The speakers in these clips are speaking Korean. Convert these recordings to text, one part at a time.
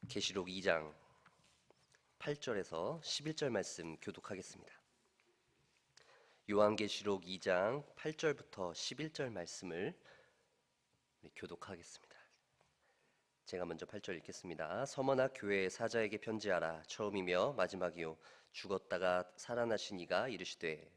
계시록 2장 8절에서 11절 말씀 교독하겠습니다. 요한계시록 2장 8절부터 11절 말씀을 교독하겠습니다. 제가 먼저 8절 읽겠습니다. 서머나 교회의 사자에게 편지하라. 처음이며 마지막이요 죽었다가 살아나신 이가 이르시되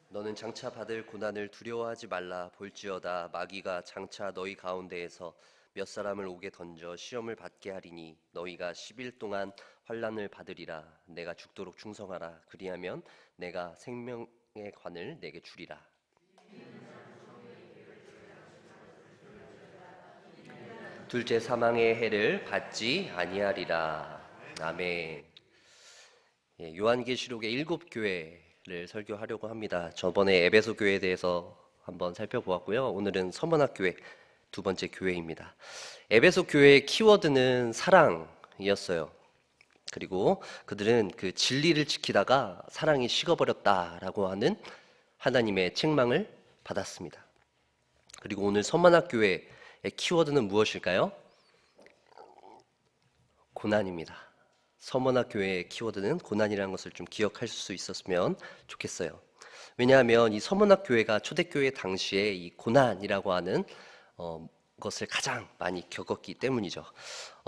너는 장차 받을 고난을 두려워하지 말라. 볼지어다 마귀가 장차 너희 가운데에서 몇 사람을 옥에 던져 시험을 받게 하리니 너희가 10일 동안 환난을 받으리라. 내가 죽도록 충성하라. 그리하면 내가 생명의 관을 내게 주리라. 둘째 사망의 해를 받지 아니하리라. 아멘. 요한계시록의 7교회를 설교하려고 합니다. 저번에 에베소 교회에 대해서 한번 살펴보았고요. 오늘은 서머나 교회, 두 번째 교회입니다. 에베소 교회의 키워드는 사랑이었어요. 그리고 그들은 그 진리를 지키다가 사랑이 식어버렸다라고 하는 하나님의 책망을 받았습니다. 그리고 오늘 서머나 교회의 키워드는 무엇일까요? 고난입니다. 서머나 교회의 키워드는 고난이라는 것을 좀 기억할 수 있었으면 좋겠어요. 왜냐하면 이 서머나 교회가 초대교회 당시에 이 고난이라고 하는 것을 가장 많이 겪었기 때문이죠.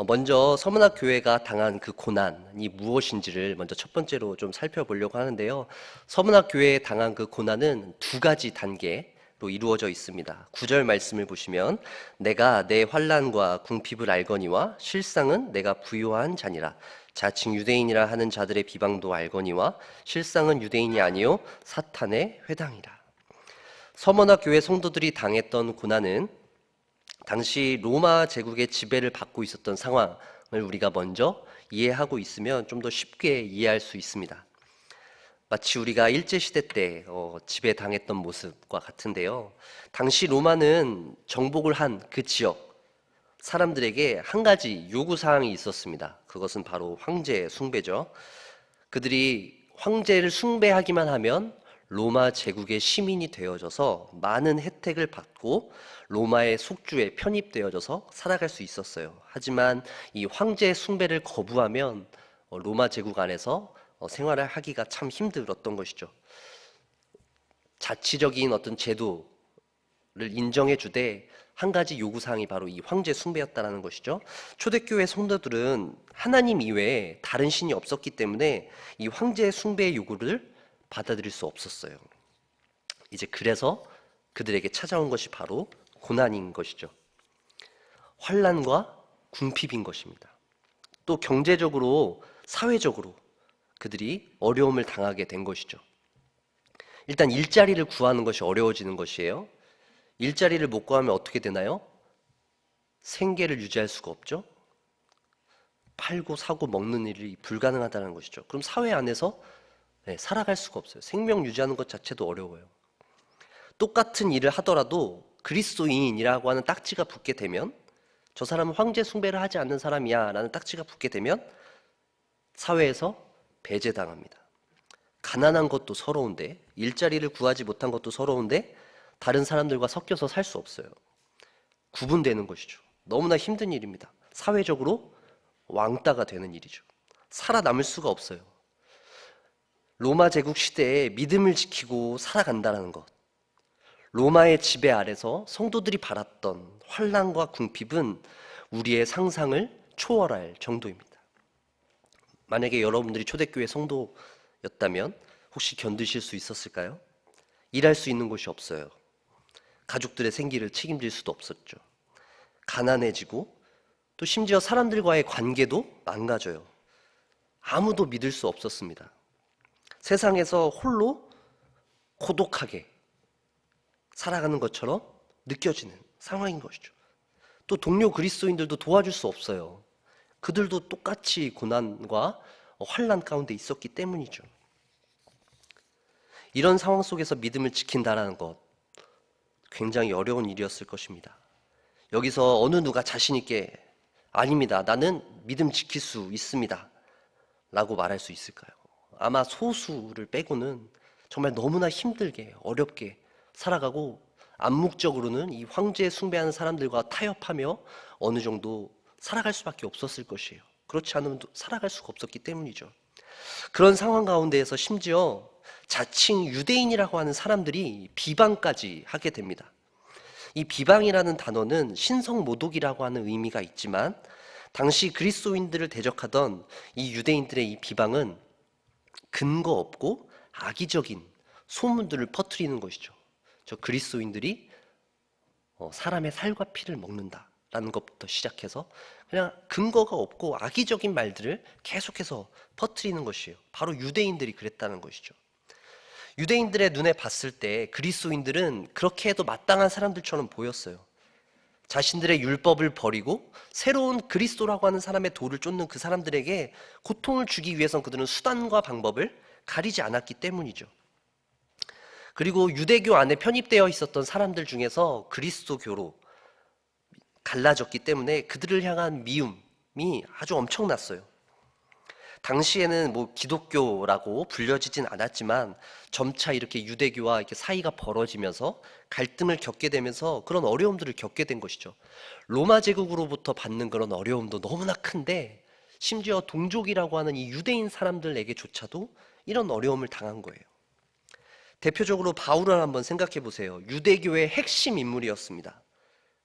먼저 서머나 교회가 당한 그 고난이 무엇인지를 먼저 첫 번째로 좀 살펴보려고 하는데요. 서머나 교회에 당한 그 고난은 두 가지 단계로 이루어져 있습니다. 9절 말씀을 보시면 내가 내 환난과 궁핍을 알거니와 실상은 내가 부요한 자니라. 자칭 유대인이라 하는 자들의 비방도 알거니와 실상은 유대인이 아니요 사탄의 회당이라. 서머나 교회 성도들이 당했던 고난은 당시 로마 제국의 지배를 받고 있었던 상황을 우리가 먼저 이해하고 있으면 좀 더 쉽게 이해할 수 있습니다. 마치 우리가 일제시대 때 지배당했던 모습과 같은데요. 당시 로마는 정복을 한 그 지역 사람들에게 한 가지 요구사항이 있었습니다. 그것은 바로 황제 숭배죠. 그들이 황제를 숭배하기만 하면 로마 제국의 시민이 되어져서 많은 혜택을 받고 로마의 속주에 편입되어져서 살아갈 수 있었어요. 하지만 이 황제 숭배를 거부하면 로마 제국 안에서 생활을 하기가 참 힘들었던 것이죠. 자치적인 어떤 제도를 인정해 주되 한 가지 요구사항이 바로 이 황제 숭배였다는 것이죠. 초대교회 성도들은 하나님 이외에 다른 신이 없었기 때문에 이 황제 숭배의 요구를 받아들일 수 없었어요. 이제 그래서 그들에게 찾아온 것이 바로 고난인 것이죠. 환난과 궁핍인 것입니다. 또 경제적으로, 사회적으로 그들이 어려움을 당하게 된 것이죠. 일단 일자리를 구하는 것이 어려워지는 것이에요. 일자리를 못 구하면 어떻게 되나요? 생계를 유지할 수가 없죠. 팔고 사고 먹는 일이 불가능하다는 것이죠. 그럼 사회 안에서 살아갈 수가 없어요. 생명 유지하는 것 자체도 어려워요. 똑같은 일을 하더라도 그리스도인이라고 하는 딱지가 붙게 되면 저 사람은 황제 숭배를 하지 않는 사람이야 라는 딱지가 붙게 되면 사회에서 배제당합니다. 가난한 것도 서러운데, 일자리를 구하지 못한 것도 서러운데 다른 사람들과 섞여서 살 수 없어요. 구분되는 것이죠. 너무나 힘든 일입니다. 사회적으로 왕따가 되는 일이죠. 살아남을 수가 없어요. 로마 제국 시대에 믿음을 지키고 살아간다는 것, 로마의 지배 아래서 성도들이 받았던 환난과 궁핍은 우리의 상상을 초월할 정도입니다. 만약에 여러분들이 초대교회 성도였다면 혹시 견디실 수 있었을까요? 일할 수 있는 곳이 없어요. 가족들의 생기를 책임질 수도 없었죠. 가난해지고 또 심지어 사람들과의 관계도 망가져요. 아무도 믿을 수 없었습니다. 세상에서 홀로 고독하게 살아가는 것처럼 느껴지는 상황인 것이죠. 또 동료 그리스도인들도 도와줄 수 없어요. 그들도 똑같이 고난과 환난 가운데 있었기 때문이죠. 이런 상황 속에서 믿음을 지킨다는 것 굉장히 어려운 일이었을 것입니다. 여기서 어느 누가 자신 있게 아닙니다. 나는 믿음 지킬 수 있습니다. 라고 말할 수 있을까요? 아마 소수를 빼고는 정말 너무나 힘들게 어렵게 살아가고 암묵적으로는 이 황제 숭배하는 사람들과 타협하며 어느 정도 살아갈 수밖에 없었을 것이에요. 그렇지 않으면 살아갈 수가 없었기 때문이죠. 그런 상황 가운데에서 심지어 자칭 유대인이라고 하는 사람들이 비방까지 하게 됩니다. 이 비방이라는 단어는 신성모독이라고 하는 의미가 있지만 당시 그리스도인들을 대적하던 이 유대인들의 이 비방은 근거 없고 악의적인 소문들을 퍼뜨리는 것이죠. 저 그리스도인들이 사람의 살과 피를 먹는다라는 것부터 시작해서 그냥 근거가 없고 악의적인 말들을 계속해서 퍼뜨리는 것이에요. 바로 유대인들이 그랬다는 것이죠. 유대인들의 눈에 봤을 때 그리스도인들은 그렇게 해도 마땅한 사람들처럼 보였어요. 자신들의 율법을 버리고 새로운 그리스도라고 하는 사람의 도를 쫓는 그 사람들에게 고통을 주기 위해선 그들은 수단과 방법을 가리지 않았기 때문이죠. 그리고 유대교 안에 편입되어 있었던 사람들 중에서 그리스도교로 갈라졌기 때문에 그들을 향한 미움이 아주 엄청났어요. 당시에는 뭐 기독교라고 불려지진 않았지만 점차 이렇게 유대교와 이렇게 사이가 벌어지면서 갈등을 겪게 되면서 그런 어려움들을 겪게 된 것이죠. 로마 제국으로부터 받는 그런 어려움도 너무나 큰데 심지어 동족이라고 하는 이 유대인 사람들에게조차도 이런 어려움을 당한 거예요. 대표적으로 바울을 한번 생각해 보세요. 유대교의 핵심 인물이었습니다.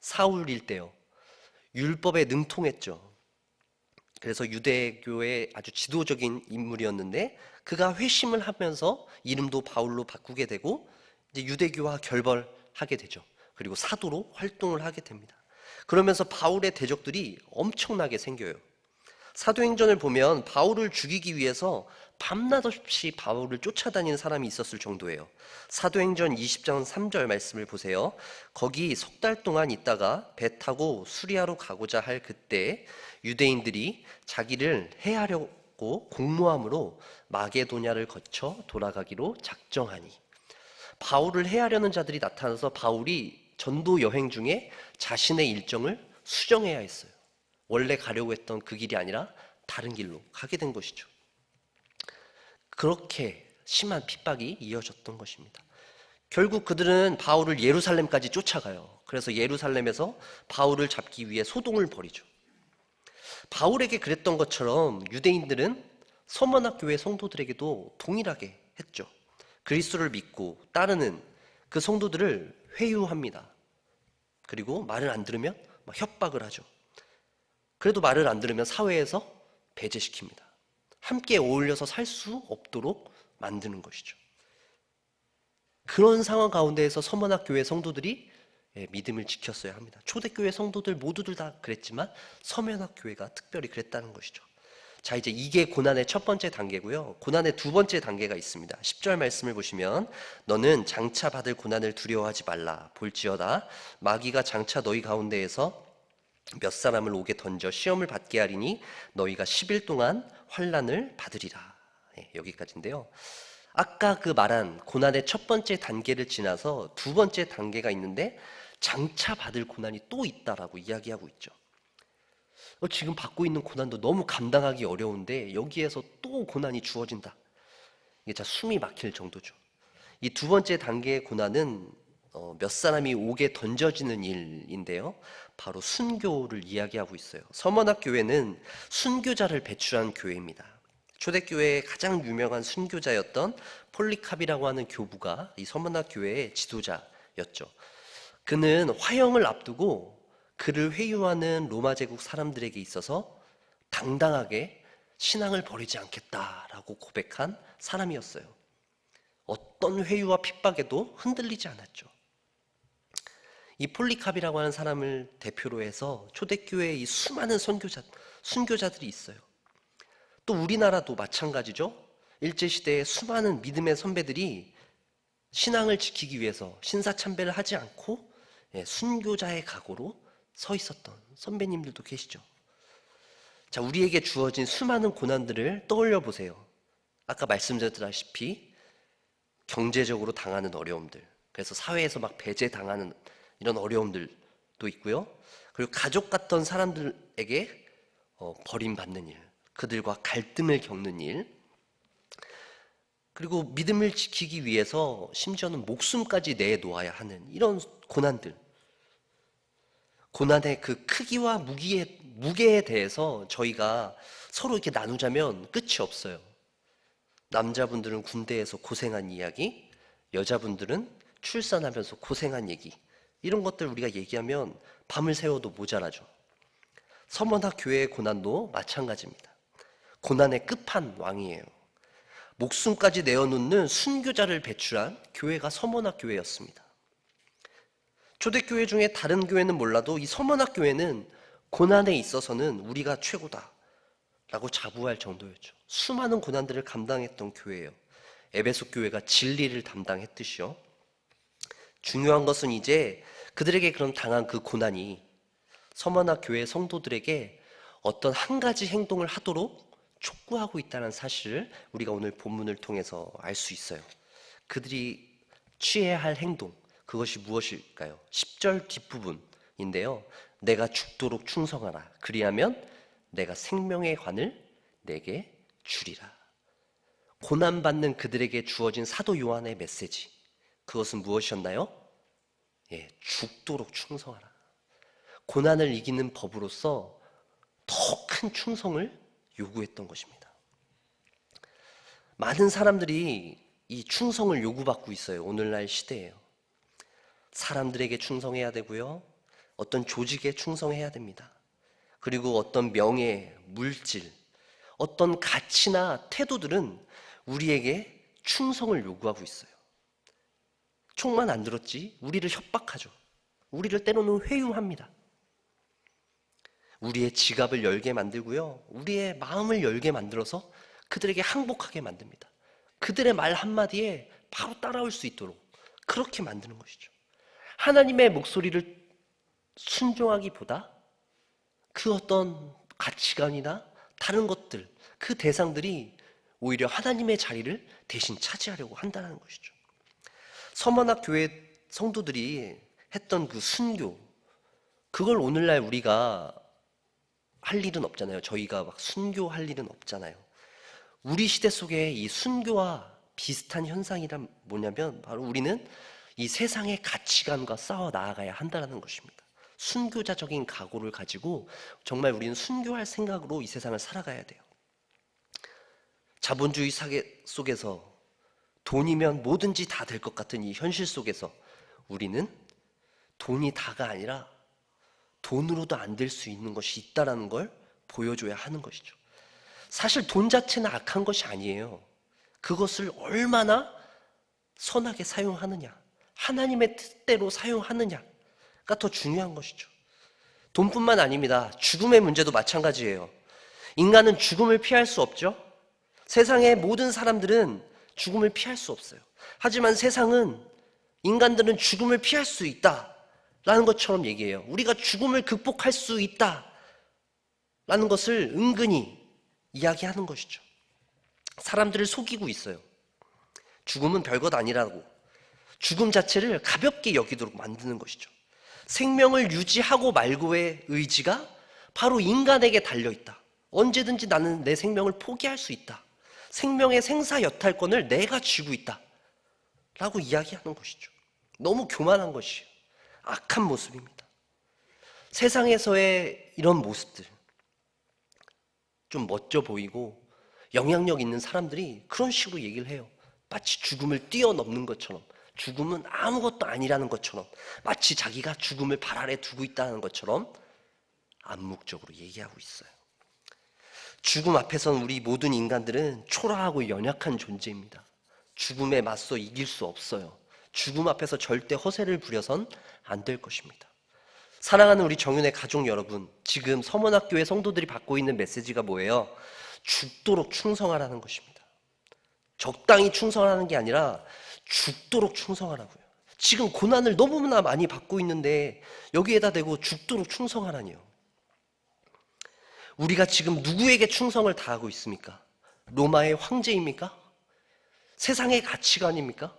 사울 일대요. 율법에 능통했죠. 그래서 유대교의 아주 지도적인 인물이었는데 그가 회심을 하면서 이름도 바울로 바꾸게 되고 이제 유대교와 결벌하게 되죠. 그리고 사도로 활동을 하게 됩니다. 그러면서 바울의 대적들이 엄청나게 생겨요. 사도행전을 보면 바울을 죽이기 위해서 밤낮 없이 바울을 쫓아다니는 사람이 있었을 정도예요. 사도행전 20장 3절 말씀을 보세요. 거기 석 달 동안 있다가 배 타고 수리아로 가고자 할 그때 유대인들이 자기를 해하려고 공모함으로 마게도냐를 거쳐 돌아가기로 작정하니, 바울을 해하려는 자들이 나타나서 바울이 전도 여행 중에 자신의 일정을 수정해야 했어요. 원래 가려고 했던 그 길이 아니라 다른 길로 가게 된 것이죠. 그렇게 심한 핍박이 이어졌던 것입니다. 결국 그들은 바울을 예루살렘까지 쫓아가요. 그래서 예루살렘에서 바울을 잡기 위해 소동을 벌이죠. 바울에게 그랬던 것처럼 유대인들은 서머나 교회 성도들에게도 동일하게 했죠. 그리스도를 믿고 따르는 그 성도들을 회유합니다. 그리고 말을 안 들으면 막 협박을 하죠. 그래도 말을 안 들으면 사회에서 배제시킵니다. 함께 어울려서 살 수 없도록 만드는 것이죠. 그런 상황 가운데에서 서머나 교회 성도들이 믿음을 지켰어야 합니다. 초대교회 성도들 모두들 다 그랬지만 서머나 교회가 특별히 그랬다는 것이죠. 자, 이제 이게 고난의 첫 번째 단계고요. 고난의 두 번째 단계가 있습니다. 10절 말씀을 보시면 너는 장차 받을 고난을 두려워하지 말라. 볼지어다 마귀가 장차 너희 가운데에서 몇 사람을 옥에 던져 시험을 받게 하리니 너희가 10일 동안 환난을 받으리라. 여기까지인데요. 아까 그 말한 고난의 첫 번째 단계를 지나서 두 번째 단계가 있는데 장차 받을 고난이 또 있다라고 이야기하고 있죠. 지금 받고 있는 고난도 너무 감당하기 어려운데 여기에서 또 고난이 주어진다. 이게 자 숨이 막힐 정도죠. 이 두 번째 단계의 고난은 몇 사람이 옥에 던져지는 일인데요. 바로 순교를 이야기하고 있어요. 서머나 교회는 순교자를 배출한 교회입니다. 초대교회의 가장 유명한 순교자였던 폴리캅이라고 하는 교부가 이 서머나 교회의 지도자였죠. 그는 화형을 앞두고 그를 회유하는 로마 제국 사람들에게 있어서 당당하게 신앙을 버리지 않겠다라고 고백한 사람이었어요. 어떤 회유와 핍박에도 흔들리지 않았죠. 이 폴리캅이라고 하는 사람을 대표로 해서 초대교회의 이 수많은 순교자들이 있어요. 또 우리나라도 마찬가지죠. 일제시대에 수많은 믿음의 선배들이 신앙을 지키기 위해서 신사참배를 하지 않고 순교자의 각오로 서 있었던 선배님들도 계시죠. 자, 우리에게 주어진 수많은 고난들을 떠올려 보세요. 아까 말씀드렸다시피 경제적으로 당하는 어려움들, 그래서 사회에서 막 배제당하는 이런 어려움들도 있고요. 그리고 가족 같던 사람들에게 버림받는 일, 그들과 갈등을 겪는 일, 그리고 믿음을 지키기 위해서 심지어는 목숨까지 내놓아야 하는 이런 고난들. 고난의 그 크기와 무게에 대해서 저희가 서로 이렇게 나누자면 끝이 없어요. 남자분들은 군대에서 고생한 이야기, 여자분들은 출산하면서 고생한 얘기, 이런 것들 우리가 얘기하면 밤을 새워도 모자라죠. 서머나 교회의 고난도 마찬가지입니다. 고난의 끝판왕이에요. 목숨까지 내어놓는 순교자를 배출한 교회가 서머나 교회였습니다. 초대교회 중에 다른 교회는 몰라도 이 서머나 교회는 고난에 있어서는 우리가 최고다 라고 자부할 정도였죠. 수많은 고난들을 감당했던 교회예요. 에베소 교회가 진리를 담당했듯이요. 중요한 것은 이제 그들에게 그런 당한 그 고난이 서머나 교회 성도들에게 어떤 한 가지 행동을 하도록 촉구하고 있다는 사실을 우리가 오늘 본문을 통해서 알 수 있어요. 그들이 취해야 할 행동, 그것이 무엇일까요? 10절 뒷부분인데요. 내가 죽도록 충성하라. 그리하면 내가 생명의 관을 내게 주리라. 고난받는 그들에게 주어진 사도 요한의 메시지, 그것은 무엇이었나요? 죽도록 충성하라. 고난을 이기는 법으로서 더 큰 충성을 요구했던 것입니다. 많은 사람들이 이 충성을 요구받고 있어요. 오늘날 시대에요. 사람들에게 충성해야 되고요. 어떤 조직에 충성해야 됩니다. 그리고 어떤 명예, 물질, 어떤 가치나 태도들은 우리에게 충성을 요구하고 있어요. 총만 안 들었지 우리를 협박하죠. 우리를 때로는 회유합니다. 우리의 지갑을 열게 만들고요. 우리의 마음을 열게 만들어서 그들에게 항복하게 만듭니다. 그들의 말 한마디에 바로 따라올 수 있도록 그렇게 만드는 것이죠. 하나님의 목소리를 순종하기보다 그 어떤 가치관이나 다른 것들, 그 대상들이 오히려 하나님의 자리를 대신 차지하려고 한다는 것이죠. 서머나 교회 성도들이 했던 그 순교, 그걸 오늘날 우리가 할 일은 없잖아요. 저희가 막 순교할 일은 없잖아요. 우리 시대 속에 이 순교와 비슷한 현상이란 뭐냐면 바로 우리는 이 세상의 가치관과 싸워 나아가야 한다는 것입니다. 순교자적인 각오를 가지고 정말 우리는 순교할 생각으로 이 세상을 살아가야 돼요. 자본주의 사회 속에서 돈이면 뭐든지 다 될 것 같은 이 현실 속에서 우리는 돈이 다가 아니라 돈으로도 안 될 수 있는 것이 있다는 걸 보여줘야 하는 것이죠. 사실 돈 자체는 악한 것이 아니에요. 그것을 얼마나 선하게 사용하느냐, 하나님의 뜻대로 사용하느냐가 더 중요한 것이죠. 돈뿐만 아닙니다. 죽음의 문제도 마찬가지예요. 인간은 죽음을 피할 수 없죠. 세상의 모든 사람들은 죽음을 피할 수 없어요. 하지만 세상은 인간들은 죽음을 피할 수 있다라는 것처럼 얘기해요. 우리가 죽음을 극복할 수 있다라는 것을 은근히 이야기하는 것이죠. 사람들을 속이고 있어요. 죽음은 별것 아니라고 죽음 자체를 가볍게 여기도록 만드는 것이죠. 생명을 유지하고 말고의 의지가 바로 인간에게 달려있다. 언제든지 나는 내 생명을 포기할 수 있다. 생명의 생사 여탈권을 내가 쥐고 있다 라고 이야기하는 것이죠. 너무 교만한 것이에요. 악한 모습입니다. 세상에서의 이런 모습들, 좀 멋져 보이고 영향력 있는 사람들이 그런 식으로 얘기를 해요. 마치 죽음을 뛰어넘는 것처럼, 죽음은 아무것도 아니라는 것처럼, 마치 자기가 죽음을 발 아래 두고 있다는 것처럼 암묵적으로 얘기하고 있어요. 죽음 앞에선 우리 모든 인간들은 초라하고 연약한 존재입니다. 죽음에 맞서 이길 수 없어요. 죽음 앞에서 절대 허세를 부려선 안 될 것입니다. 사랑하는 우리 정윤의 가족 여러분, 지금 서문학교의 성도들이 받고 있는 메시지가 뭐예요? 죽도록 충성하라는 것입니다. 적당히 충성하는 게 아니라 죽도록 충성하라고요. 지금 고난을 너무나 많이 받고 있는데 여기에다 대고 죽도록 충성하라니요. 우리가 지금 누구에게 충성을 다하고 있습니까? 로마의 황제입니까? 세상의 가치관입니까?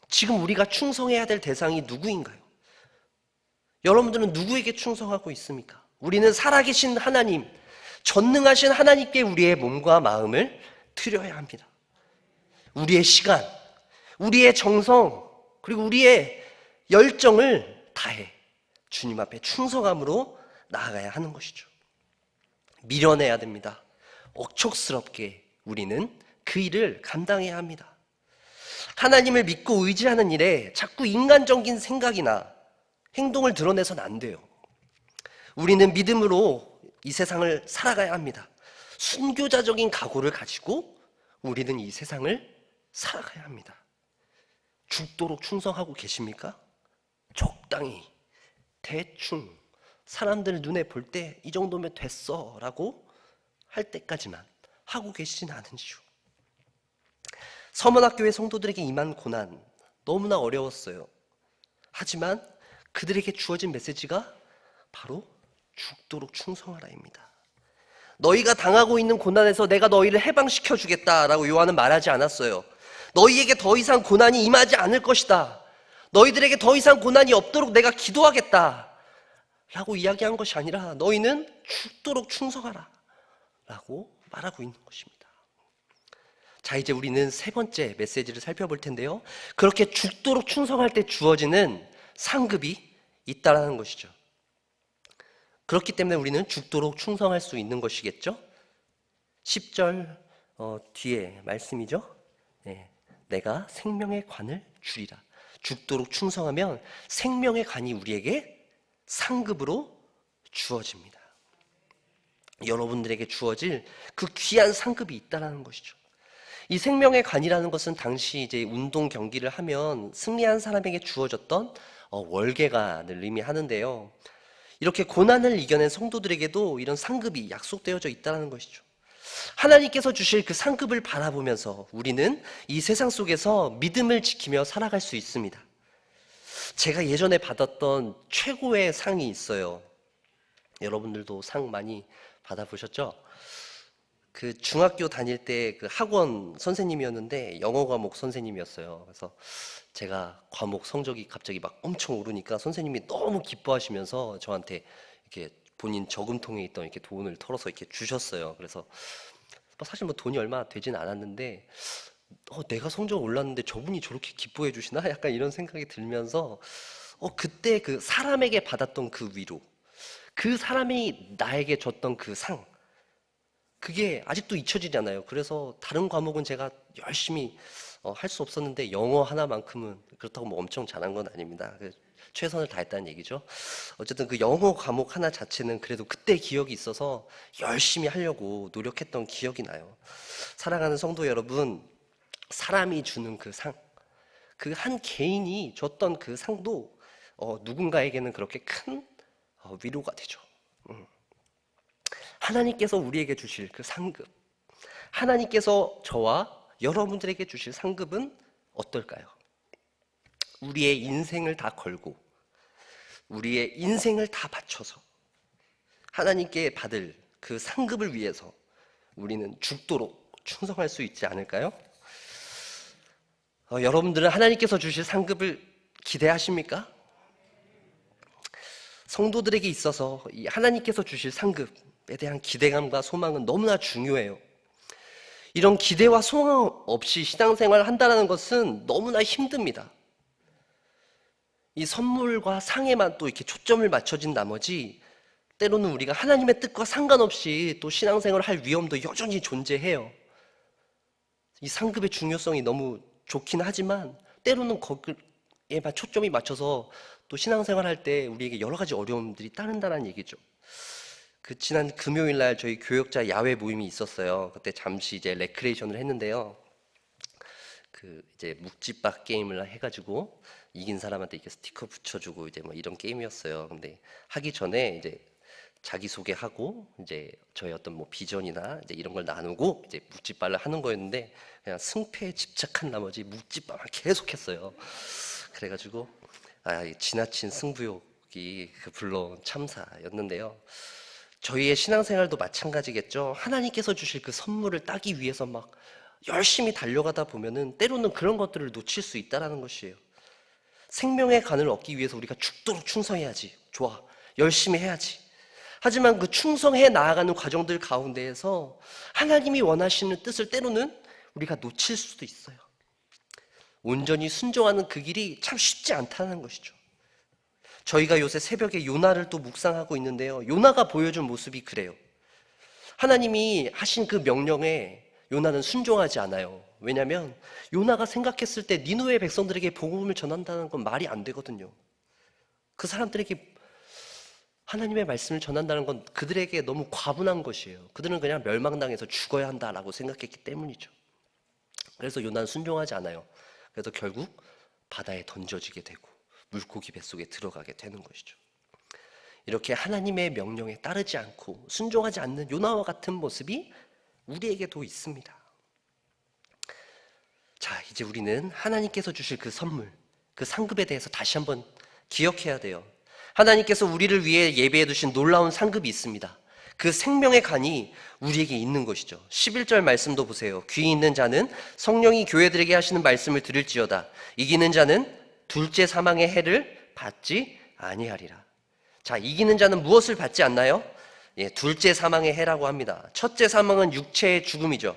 지금 우리가 충성해야 될 대상이 누구인가요? 여러분들은 누구에게 충성하고 있습니까? 우리는 살아계신 하나님, 전능하신 하나님께 우리의 몸과 마음을 드려야 합니다. 우리의 시간, 우리의 정성, 그리고 우리의 열정을 다해 주님 앞에 충성함으로 나아가야 하는 것이죠. 미련해야 됩니다. 억척스럽게 우리는 그 일을 감당해야 합니다. 하나님을 믿고 의지하는 일에 자꾸 인간적인 생각이나 행동을 드러내서는 안 돼요. 우리는 믿음으로 이 세상을 살아가야 합니다. 순교자적인 각오를 가지고 우리는 이 세상을 살아가야 합니다. 죽도록 충성하고 계십니까? 적당히, 대충, 사람들 눈에 볼 때 이 정도면 됐어 라고 할 때까지만 하고 계시진 않은지요. 서문학교의 성도들에게 임한 고난 너무나 어려웠어요. 하지만 그들에게 주어진 메시지가 바로 죽도록 충성하라입니다. 너희가 당하고 있는 고난에서 내가 너희를 해방시켜 주겠다라고 요한은 말하지 않았어요. 너희에게 더 이상 고난이 임하지 않을 것이다. 너희들에게 더 이상 고난이 없도록 내가 기도하겠다 라고 이야기한 것이 아니라 너희는 죽도록 충성하라 라고 말하고 있는 것입니다. 자, 이제 우리는 세 번째 메시지를 살펴볼 텐데요. 그렇게 죽도록 충성할 때 주어지는 상급이 있다라는 것이죠. 그렇기 때문에 우리는 죽도록 충성할 수 있는 것이겠죠. 10절 뒤에 말씀이죠. 네, 내가 생명의 관을 주리라. 죽도록 충성하면 생명의 관이 우리에게 상급으로 주어집니다. 여러분들에게 주어질 그 귀한 상급이 있다라는 것이죠. 이 생명의 관이라는 것은 당시 이제 운동 경기를 하면 승리한 사람에게 주어졌던 월계관을 의미하는데요. 이렇게 고난을 이겨낸 성도들에게도 이런 상급이 약속되어져 있다는 것이죠. 하나님께서 주실 그 상급을 바라보면서 우리는 이 세상 속에서 믿음을 지키며 살아갈 수 있습니다. 제가 예전에 받았던 최고의 상이 있어요. 여러분들도 상 많이 받아보셨죠? 그 중학교 다닐 때 그 학원 선생님이었는데 영어 과목 선생님이었어요. 그래서 제가 과목 성적이 갑자기 막 엄청 오르니까 선생님이 너무 기뻐하시면서 저한테 이렇게 본인 저금통에 있던 이렇게 돈을 털어서 이렇게 주셨어요. 그래서 사실 뭐 돈이 얼마 되진 않았는데 내가 성적 올랐는데 저분이 저렇게 기뻐해 주시나? 약간 이런 생각이 들면서 그때 그 사람에게 받았던 그 위로, 그 사람이 나에게 줬던 그 상, 그게 아직도 잊혀지지 않아요. 그래서 다른 과목은 제가 열심히 할 수 없었는데 영어 하나만큼은 그렇다고 뭐 엄청 잘한 건 아닙니다. 최선을 다했다는 얘기죠. 어쨌든 그 영어 과목 하나 자체는 그래도 그때 기억이 있어서 열심히 하려고 노력했던 기억이 나요. 사랑하는 성도 여러분, 사람이 주는 그 상, 그 한 개인이 줬던 그 상도 누군가에게는 그렇게 큰 위로가 되죠. 하나님께서 우리에게 주실 그 상급, 하나님께서 저와 여러분들에게 주실 상급은 어떨까요? 우리의 인생을 다 걸고 우리의 인생을 다 바쳐서 하나님께 받을 그 상급을 위해서 우리는 죽도록 충성할 수 있지 않을까요? 여러분들은 하나님께서 주실 상급을 기대하십니까? 성도들에게 있어서 이 하나님께서 주실 상급에 대한 기대감과 소망은 너무나 중요해요. 이런 기대와 소망 없이 신앙생활을 한다는 것은 너무나 힘듭니다. 이 선물과 상에만 또 이렇게 초점을 맞춰진 나머지 때로는 우리가 하나님의 뜻과 상관없이 또 신앙생활을 할 위험도 여전히 존재해요. 이 상급의 중요성이 너무 좋긴 하지만 때로는 거기에만 초점이 맞춰서 또 신앙생활 할 때 우리에게 여러 가지 어려움들이 따른다는 얘기죠. 그 지난 금요일 날 저희 교역자 야외 모임이 있었어요. 그때 잠시 이제 레크레이션을 했는데요. 그 이제 묵찌밥 게임을 해가지고 이긴 사람한테 이렇게 스티커 붙여주고 이제 뭐 이런 게임이었어요. 근데 하기 전에 이제 자기 소개하고 이제 저희 어떤 뭐 비전이나 이제 이런 걸 나누고 이제 묵찌밥을 하는 거였는데 그냥 승패에 집착한 나머지 묵찌밥만 계속했어요. 그래가지고 지나친 승부욕이 그 불러온 참사였는데요. 저희의 신앙생활도 마찬가지겠죠. 하나님께서 주실 그 선물을 따기 위해서 막 열심히 달려가다 보면은 때로는 그런 것들을 놓칠 수 있다라는 것이에요. 생명의 간을 얻기 위해서 우리가 죽도록 충성해야지. 좋아. 열심히 해야지. 하지만 그 충성해 나아가는 과정들 가운데에서 하나님이 원하시는 뜻을 때로는 우리가 놓칠 수도 있어요. 온전히 순종하는 그 길이 참 쉽지 않다는 것이죠. 저희가 요새 새벽에 요나를 또 묵상하고 있는데요. 요나가 보여준 모습이 그래요. 하나님이 하신 그 명령에 요나는 순종하지 않아요. 왜냐하면 요나가 생각했을 때 니누의 백성들에게 복음을 전한다는 건 말이 안 되거든요. 그 사람들에게 하나님의 말씀을 전한다는 건 그들에게 너무 과분한 것이에요. 그들은 그냥 멸망당해서 죽어야 한다라고 생각했기 때문이죠. 그래서 요나는 순종하지 않아요. 그래서 결국 바다에 던져지게 되고 물고기 뱃속에 들어가게 되는 것이죠. 이렇게 하나님의 명령에 따르지 않고 순종하지 않는 요나와 같은 모습이 우리에게도 있습니다. 자, 이제 우리는 하나님께서 주실 그 선물, 그 상급에 대해서 다시 한번 기억해야 돼요. 하나님께서 우리를 위해 예배해 두신 놀라운 상급이 있습니다. 그 생명의 간이 우리에게 있는 것이죠. 11절 말씀도 보세요. 귀 있는 자는 성령이 교회들에게 하시는 말씀을 들을지어다. 이기는 자는 둘째 사망의 해를 받지 아니하리라. 자, 이기는 자는 무엇을 받지 않나요? 예, 둘째 사망의 해라고 합니다. 첫째 사망은 육체의 죽음이죠.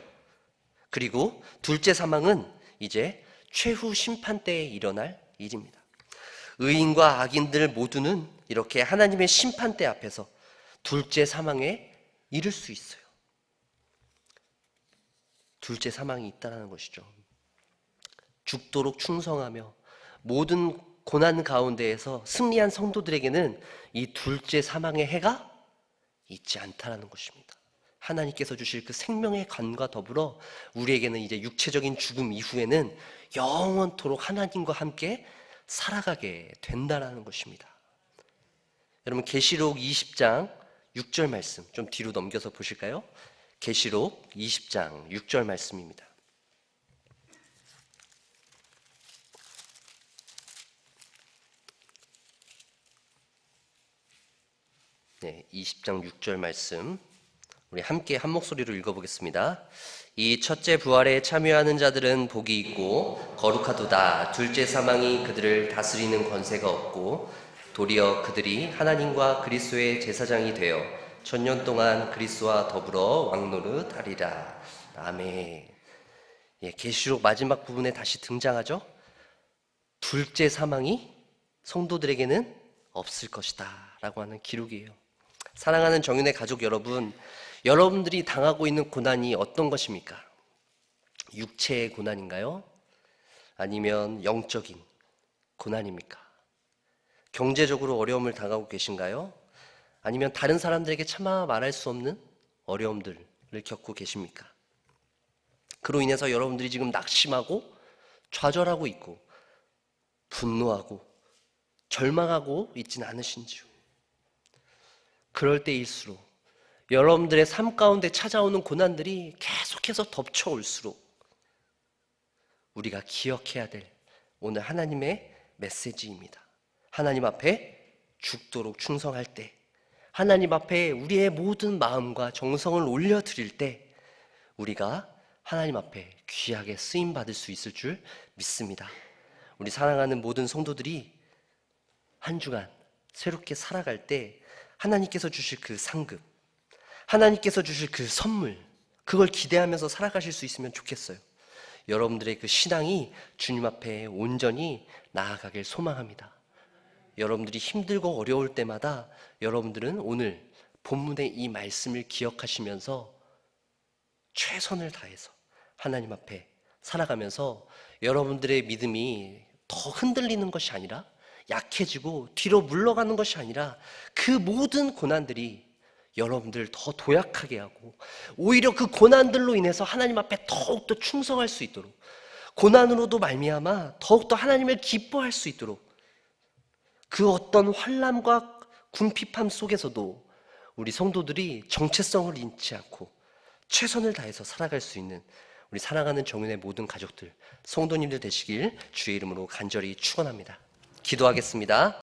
그리고 둘째 사망은 이제 최후 심판 때에 일어날 일입니다. 의인과 악인들 모두는 이렇게 하나님의 심판대 앞에서 둘째 사망에 이를 수 있어요. 둘째 사망이 있다는 것이죠. 죽도록 충성하며 모든 고난 가운데에서 승리한 성도들에게는 이 둘째 사망의 해가 있지 않다는 것입니다. 하나님께서 주실 그 생명의 간과 더불어 우리에게는 이제 육체적인 죽음 이후에는 영원토록 하나님과 함께 살아가게 된다는 것입니다. 여러분, 계시록 20장 6절 말씀 좀 뒤로 넘겨서 보실까요? 계시록 20장 6절 말씀입니다. 네, 20장 6절 말씀 우리 함께 한 목소리로 읽어보겠습니다. 이 첫째 부활에 참여하는 자들은 복이 있고 거룩하도다. 둘째 사망이 그들을 다스리는 권세가 없고 도리어 그들이 하나님과 그리스도의 제사장이 되어 천년 동안 그리스도와 더불어 왕노릇하리라. 아멘. 예, 계시록 마지막 부분에 다시 등장하죠. 둘째 사망이 성도들에게는 없을 것이다 라고 하는 기록이에요. 사랑하는 정윤의 가족 여러분, 여러분들이 당하고 있는 고난이 어떤 것입니까? 육체의 고난인가요? 아니면 영적인 고난입니까? 경제적으로 어려움을 당하고 계신가요? 아니면 다른 사람들에게 차마 말할 수 없는 어려움들을 겪고 계십니까? 그로 인해서 여러분들이 지금 낙심하고 좌절하고 있고 분노하고 절망하고 있지는 않으신지요? 그럴 때일수록 여러분들의 삶 가운데 찾아오는 고난들이 계속해서 덮쳐올수록 우리가 기억해야 될 오늘 하나님의 메시지입니다. 하나님 앞에 죽도록 충성할 때, 하나님 앞에 우리의 모든 마음과 정성을 올려드릴 때 우리가 하나님 앞에 귀하게 쓰임받을 수 있을 줄 믿습니다. 우리 사랑하는 모든 성도들이 한 주간 새롭게 살아갈 때 하나님께서 주실 그 상급, 하나님께서 주실 그 선물, 그걸 기대하면서 살아가실 수 있으면 좋겠어요. 여러분들의 그 신앙이 주님 앞에 온전히 나아가길 소망합니다. 여러분들이 힘들고 어려울 때마다 여러분들은 오늘 본문의 이 말씀을 기억하시면서 최선을 다해서 하나님 앞에 살아가면서 여러분들의 믿음이 더 흔들리는 것이 아니라 약해지고 뒤로 물러가는 것이 아니라 그 모든 고난들이 여러분들을 더 도약하게 하고 오히려 그 고난들로 인해서 하나님 앞에 더욱더 충성할 수 있도록, 고난으로도 말미암아 더욱더 하나님을 기뻐할 수 있도록, 그 어떤 환난과 궁핍함 속에서도 우리 성도들이 정체성을 잃지 않고 최선을 다해서 살아갈 수 있는 우리 사랑하는 정윤의 모든 가족들, 성도님들 되시길 주의 이름으로 간절히 축원합니다. 기도하겠습니다.